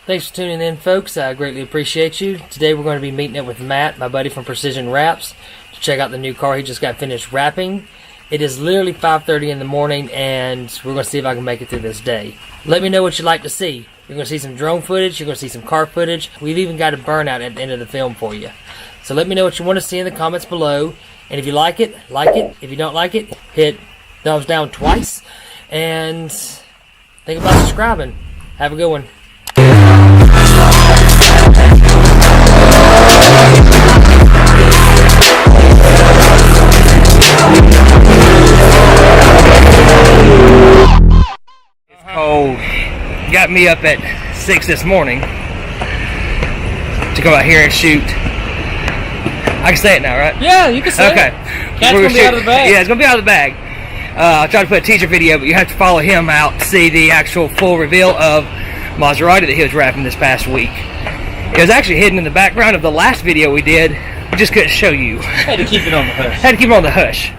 Thanks for tuning in, folks. I greatly appreciate you. Today we're going to be meeting up with Matt, my buddy from Precision Wraps, to check out the new car he just got finished wrapping. It is literally 5:30 in the morning, and we're going to see if I can make it through this day. Let me know what you'd like to see. You're going to see some drone footage. You're going to see some car footage. We've even got a burnout at the end of the film for you. So let me know what you want to see in the comments below. And if you like it, like it. If you don't like it, hit thumbs down twice. And think about subscribing. Have a good one. It's cold. Got me up at 6 this morning to go out here and shoot. I can say it now, right? Yeah, you can say okay. it. Cat's gonna be out of the bag. Yeah, it's gonna be out of the bag. I'll try to put a teaser video, but you have to follow him out to see the actual full reveal of Maserati that he was wrapping this past week. It was actually hidden in the background of the last video we did. We just couldn't show you. Had to keep it on the hush. Had to keep it on the hush.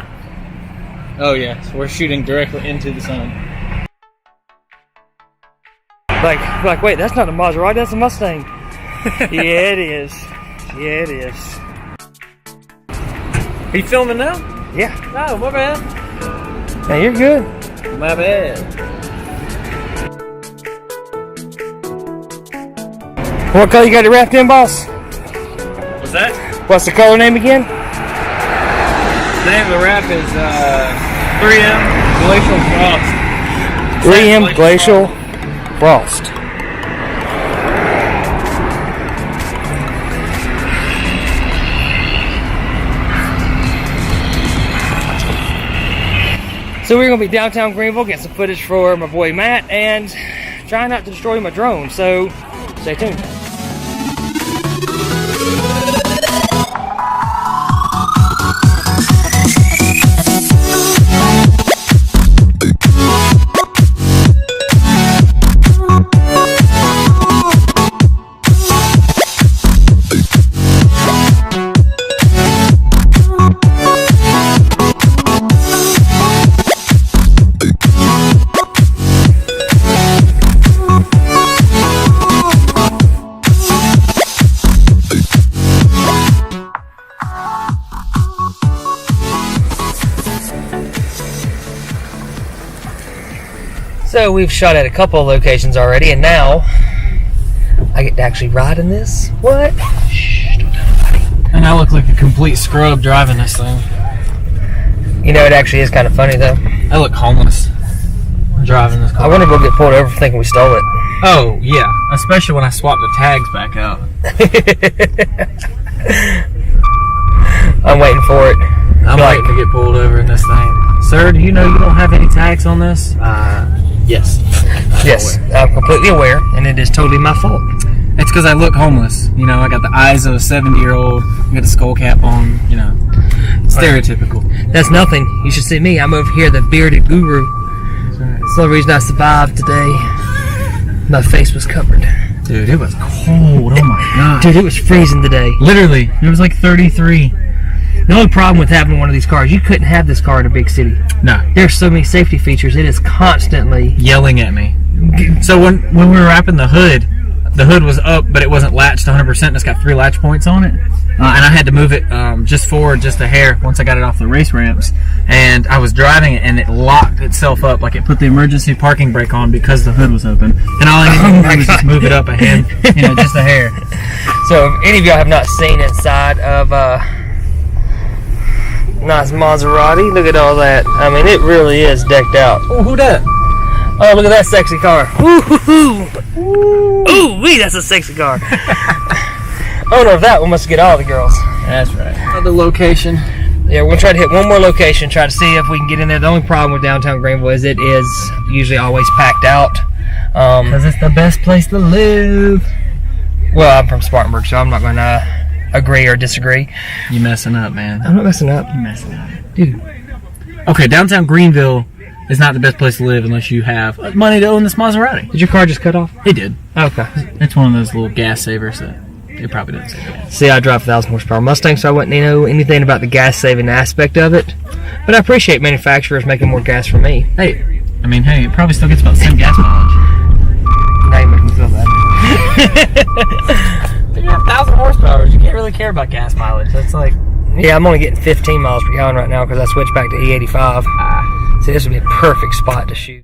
Oh yeah, so we're shooting directly into the sun. Like, wait, that's not a Maserati, that's a Mustang. Yeah, it is. Yeah, it is. Are you filming now? Yeah. Oh, my bad. Hey, you're good. My bad. What color you got it wrapped in, boss? What's that? What's the color name again? The name of the wrap is 3M Glacial Frost. 3M Glacial Frost. So we're going to be downtown Greenville, get some footage for my boy Matt, and try not to destroy my drone, so stay tuned. So we've shot at a couple of locations already, and now I get to actually ride in this. What? Shh, don't tell nobody. And I look like a complete scrub driving this thing. You know, it actually is kind of funny though. I look homeless driving this car. I wonder if we'll get pulled over for thinking we stole it. Oh, yeah. Especially when I swap the tags back out. I'm waiting for it. I'm waiting to get pulled over in this thing. Sir, do you know you don't have any tags on this? Yes. Yes, I'm completely aware, and it is totally my fault. It's because I look homeless. You know, I got the eyes of a 70-year-old. I got the skull cap on, you know. Stereotypical. That's nothing. You should see me. I'm over here, the bearded guru. That's the only reason I survived today. My face was covered. Dude, it was cold. Oh my god. Dude, it was freezing today. Literally, it was like 33. The only problem with having one of these cars, you couldn't have this car in a big city. No. There's so many safety features. It is constantly yelling at me. So when we were wrapping the hood was up, but it wasn't latched 100%. It's got 3 latch points on it. And I had to move it just forward just a hair once I got it off the race ramps. And I was driving it, and it locked itself up. Like it put the emergency parking brake on because the hood was open. And all I needed to do was just move it up a hand, you know, just a hair. So if any of y'all have not seen inside of nice Maserati, look at all that. I mean, it really is decked out. Oh, who that? Oh, look at that sexy car. Ooh, wee, that's a sexy car. Owner of that one must get all the girls. That's right. Another location. Yeah, we're going to try to hit one more location, try to see if we can get in there. The only problem with downtown Greenville is it is usually always packed out. Because it's the best place to live. Well, I'm from Spartanburg, so I'm not going to agree or disagree. You messing up, man. I'm not messing up. You messing up. Dude. Okay, downtown Greenville is not the best place to live unless you have money to own this Maserati. Did your car just cut off? It did. Okay. It's one of those little gas savers that it probably doesn't save gas. See, I drive a 1,000 horsepower Mustang, so I wouldn't know anything about the gas saving aspect of it. But I appreciate manufacturers making more gas for me. Hey, I mean, hey, it probably still gets about the same gas mileage. Now you make me feel bad. You have 1,000 horsepower. You can't really care about gas mileage. That's like... Yeah, I'm only getting 15 miles per gallon right now because I switched back to E85. So this would be a perfect spot to shoot.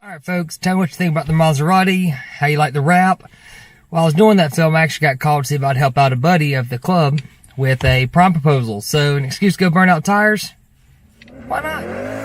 Alright folks, tell me what you think about the Maserati, how you like the wrap. While I was doing that film, I actually got called to see if I'd help out a buddy of the club with a prom proposal. So, an excuse to go burn out tires? Why not?